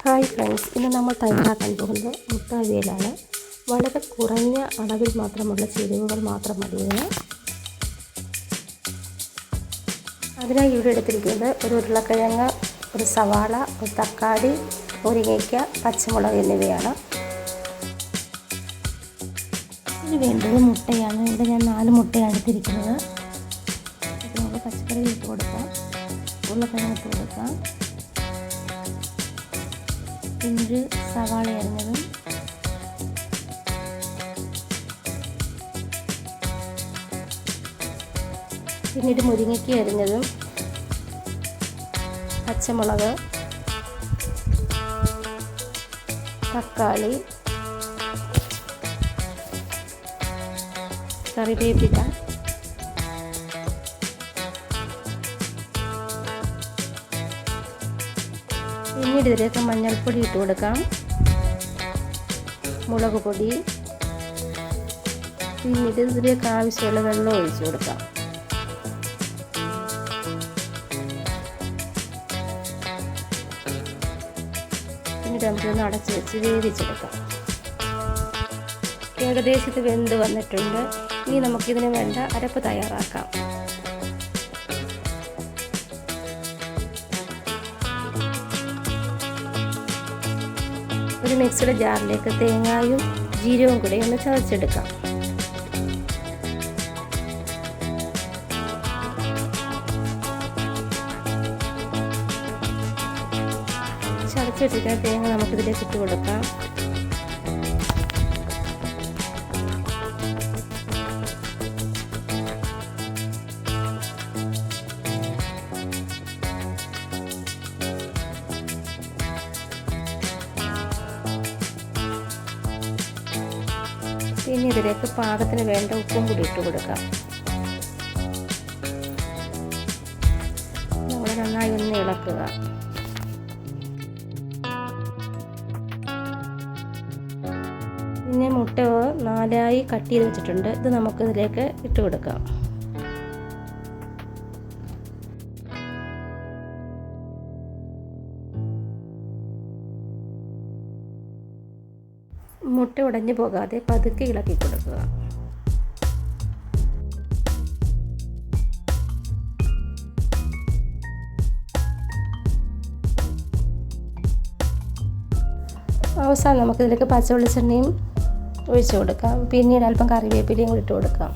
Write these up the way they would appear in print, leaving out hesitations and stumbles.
Hi friends, ഇന്ന് നമ്മൾ തയ്യാറാക്കാൻ പോകുന്നത് മുട്ട അവിയലാണ്. വളരെ കുറഞ്ഞ അളവിൽ മാത്രമുള്ള ചേരുവകൾ മാത്രം മതി ഇതിന്. അതിനായി ഇവിടെ എടുത്തിരിക്കുന്നത് ഒരു ഉരുളക്കിഴങ്ങ്, ഒരു സവാള, ഒരു തക്കാളി, മുരിങ്ങയ്ക്ക, പച്ചമുളക് എന്നിവയാണ്. ഇതിന് വേണ്ടത് മുട്ടയാണ്. ഇവിടെ ഞാൻ 4 മുട്ടയാണ് എടുത്തിരിക്കുന്നത്. നമുക്ക് പച്ചക്കറി ഇട്ട് കൊടുക്കാം, ഉരുളക്കിഴങ്ങ് ഇട്ട് കൊടുക്കാം, പിന്നീട് സവാള അരിഞ്ഞതും, പിന്നീട് മുരിങ്ങയ്ക്ക അരിഞ്ഞതും, പച്ചമുളക്, തക്കാളി, കറിവേപ്പില, പിന്നീട് ഇതിലേക്ക് മഞ്ഞൾപ്പൊടി ഇട്ട് കൊടുക്കാം, മുളക് പൊടി, പിന്നീട് ഇതിലേക്ക് ആവശ്യമുള്ള വെള്ളം ഒഴിച്ച് കൊടുക്കാം. പിന്നീട് നമുക്കിതൊന്ന് അടച്ച് വെച്ച് വേവിച്ചെടുക്കാം. ഏകദേശം ഇത് വെന്ത് വന്നിട്ടുണ്ട്. ഇനി നമുക്കിതിന് വേണ്ട അരപ്പ് തയ്യാറാക്കാം. ഒരു മിക്സിയുടെ ജാറിലേക്ക് തേങ്ങയും ജീരകവും കൂടെ ഒന്ന് ചതച്ചെടുക്കാം. ചതച്ചെടുക്കാൻ തേങ്ങ നമുക്കിതിലേക്ക് ഇട്ട് കൊടുക്കാം. പിന്നെ ഇതിലേക്ക് പാകത്തിന് വേണ്ട ഉപ്പും കൂടി ഇട്ട് കൊടുക്കാം. നമ്മൾ നന്നായി ഒന്ന് ഇളക്കുക. പിന്നെ മുട്ട 4ആയി കട്ട് ചെയ്ത് വെച്ചിട്ടുണ്ട്. ഇത് നമുക്കിതിലേക്ക് ഇട്ട് കൊടുക്കാം. മുട്ട ഉടഞ്ഞു പോകാതെ പതുക്കെ ഇളക്കി കൊടുക്കുക. അവസാനം നമുക്കിതിലേക്ക് പച്ചവെളിച്ചെണ്ണയും ഒഴിച്ചു കൊടുക്കാം. പിന്നീട് അല്പം കറിവേപ്പിലയും കൂടി ഇട്ട് കൊടുക്കാം.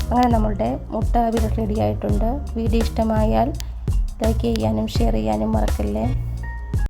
അങ്ങനെ നമ്മളുടെ മുട്ട അവിയൽ റെഡി ആയിട്ടുണ്ട്. വീഡിയോ ഇഷ്ടമായാൽ ലൈക്ക് ചെയ്യാനും ഷെയർ ചെയ്യാനും മറക്കല്ലേ.